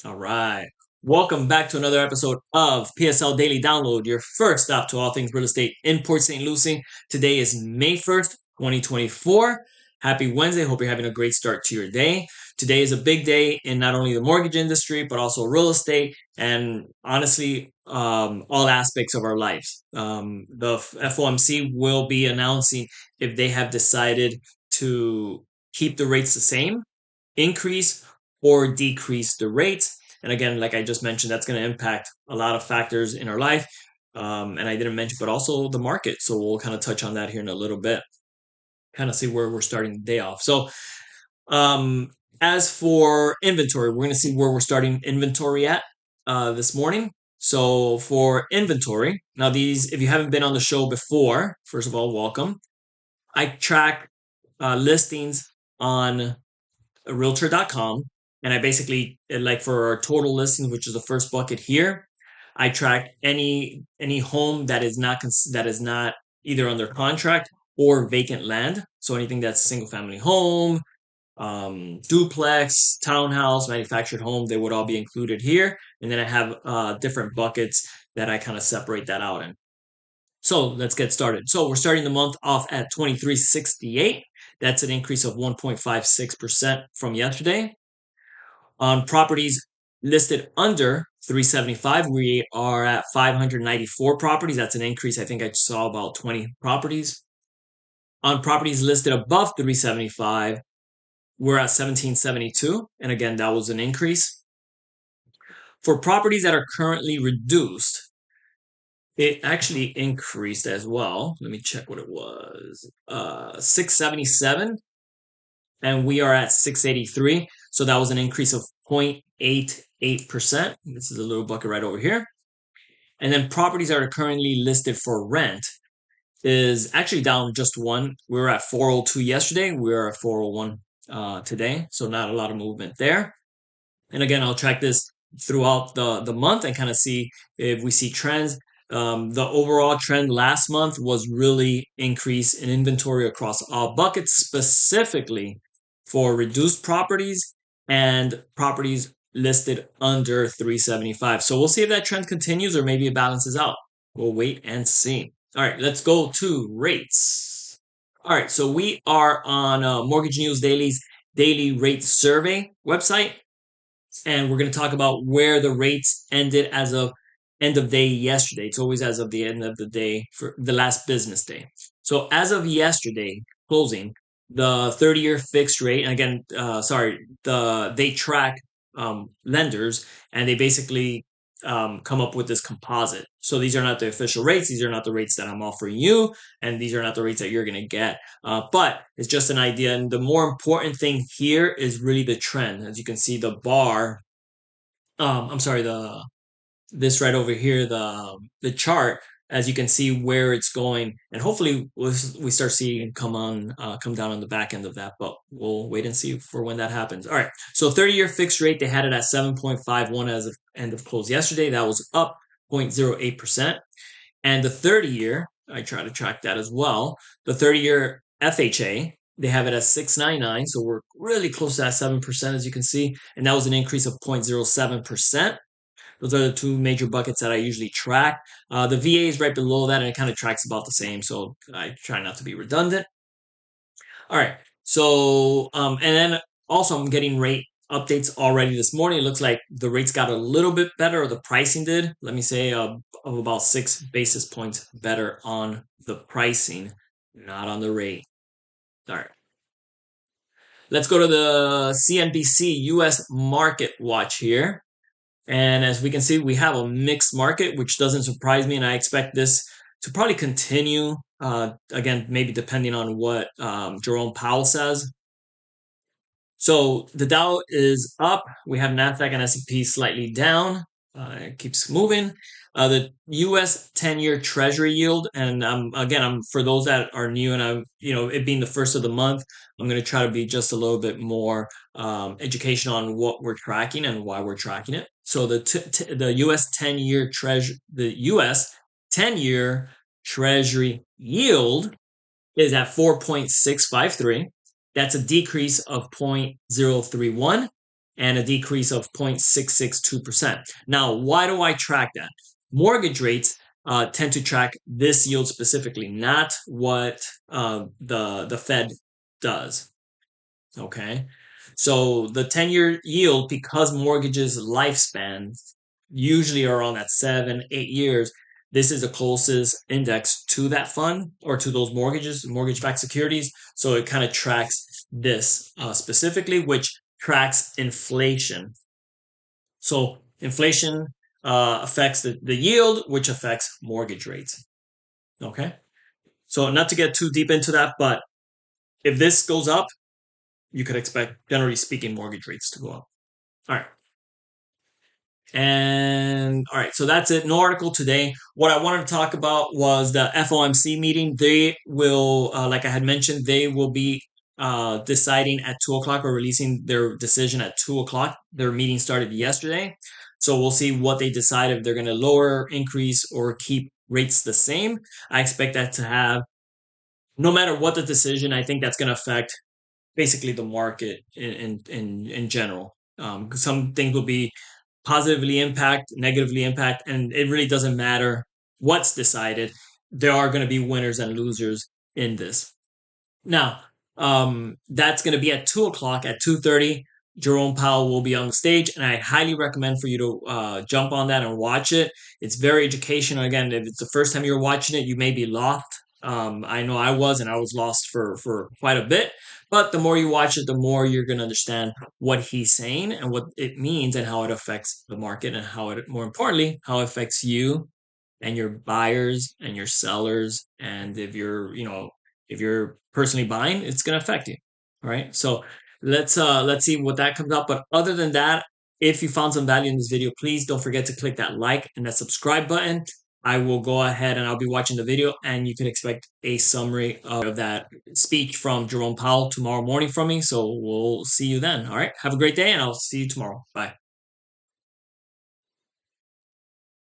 All right. Welcome back to another episode of PSL Daily Download, your first stop to all things real estate in Port St. Lucie. Today is May 1st, 2024. Happy Wednesday. Hope you're having a great start to your day. Today is a big day in not only the mortgage industry, but also real estate and honestly, all aspects of our lives. The FOMC will be announcing if they have decided to keep the rates the same, increase, or decrease the rates. And again, like I just mentioned, that's going to impact a lot of factors in our life. And I didn't mention, but also the market. So we'll kind of touch on that here in a little bit, kind of see where we're starting the day off. So, um, as for inventory, we're going to see where we're starting inventory at this morning. So, for inventory, now these, if you haven't been on the show before, first of all, welcome. I track listings on realtor.com, and I basically, like, for our total listings, which is the first bucket here, I track any home that is not either under contract or vacant land. So anything that's single family home, duplex, townhouse, manufactured home, they would all be included here. And then I have different buckets that I kind of separate that out in. So let's get started. So we're starting the month off at 2368. That's an increase of 1.56% from yesterday. On properties listed under 375, we are at 594 properties. That's an increase. I think I saw about 20 properties. On properties listed above 375, we're at 1772. And again, that was an increase. For properties that are currently reduced, it actually increased as well. Let me check what it was. 677, and we are at 683. So that was an increase of 0.88%. This is a little bucket right over here. And then properties that are currently listed for rent is actually down just one. We were at 402 yesterday. We are at 401 today. So not a lot of movement there. And again, I'll track this throughout the month and kind of see if we see trends. The overall trend last month was really increase in inventory across all buckets, specifically for reduced properties and properties listed under 375. So we'll see if that trend continues or maybe it balances out. We'll wait and see. All right, let's go to rates. All right, so we are on Mortgage News Daily's daily rate survey website, and we're going to talk about where the rates ended as of end of day yesterday. It's always as of the end of the day for the last business day. So as of yesterday closing, the 30-year fixed rate, and again, they track lenders, and they basically come up with this composite. So these are not the official rates. These are not the rates that I'm offering you, and these are not the rates that you're going to get. But it's just an idea. And the more important thing here is really the trend. As you can see, the bar, I'm sorry, this right over here, the chart, as you can see where it's going, and hopefully we start seeing come down on the back end of that, but we'll wait and see for when that happens. All right, so 30-year fixed rate, they had it at 7.51 as of end of close yesterday. That was up 0.08%. And the 30-year, I try to track that as well. The 30-year FHA, they have it at 699, so we're really close to that 7%, as you can see, and that was an increase of 0.07%. Those are the two major buckets that I usually track. The VA is right below that, and it kind of tracks about the same, so I try not to be redundant. All right, so and then also I'm getting rate updates already this morning. It looks like the rates got a little bit better, or the pricing did. Let me say of about 6 basis points better on the pricing, not on the rate. All right. Let's go to the CNBC US Market Watch here. And as we can see, we have a mixed market, which doesn't surprise me. And I expect this to probably continue, again, maybe depending on what Jerome Powell says. So the Dow is up. We have NASDAQ and S&P slightly down. It keeps moving. The U.S. 10-year Treasury yield, and again, I'm for those that are new, and it being the first of the month, I'm going to try to be just a little bit more educational on what we're tracking and why we're tracking it. So the U.S. 10-year U.S. 10-year Treasury yield is at 4.653. That's a decrease of 0.031. and a decrease of 0.662%. Now, why do I track that? Mortgage rates tend to track this yield specifically, not what the Fed does. Okay. So the 10-year yield, because mortgages lifespan usually are around that 7, 8 years, this is the closest index to that fund or to those mortgages, mortgage-backed securities. So it kind of tracks this specifically, which tracks inflation. So inflation affects the yield, which affects mortgage rates. Okay. So not to get too deep into that, but if this goes up, you could expect, generally speaking, mortgage rates to go up. All right. And all right, so that's it. No article today. What I wanted to talk about was the FOMC meeting. They will, like I had mentioned, they will be deciding at 2 o'clock or releasing their decision at 2 o'clock. Their meeting started yesterday. So we'll see what they decide if they're going to lower, increase, or keep rates the same. I expect that to have, no matter what the decision, I think that's going to affect basically the market in general. Some things will be positively impact, negatively impact, and it really doesn't matter what's decided. There are going to be winners and losers in this. Now, that's going to be at 2 o'clock. At 2:30, Jerome Powell will be on the stage, and I highly recommend for you to jump on that and watch it. It's very educational. Again, if it's the first time you're watching it, you may be lost. I know I was, and I was lost for quite a bit. But the more you watch it, the more you're going to understand what he's saying and what it means and how it affects the market and how it, more importantly, how it affects you and your buyers and your sellers. And if you're personally buying, it's going to affect you. All right. So let's see what that comes up. But other than that, if you found some value in this video, please don't forget to click that like and that subscribe button. I will go ahead and I'll be watching the video, and you can expect a summary of that speech from Jerome Powell tomorrow morning from me. So we'll see you then. All right. Have a great day, and I'll see you tomorrow. Bye.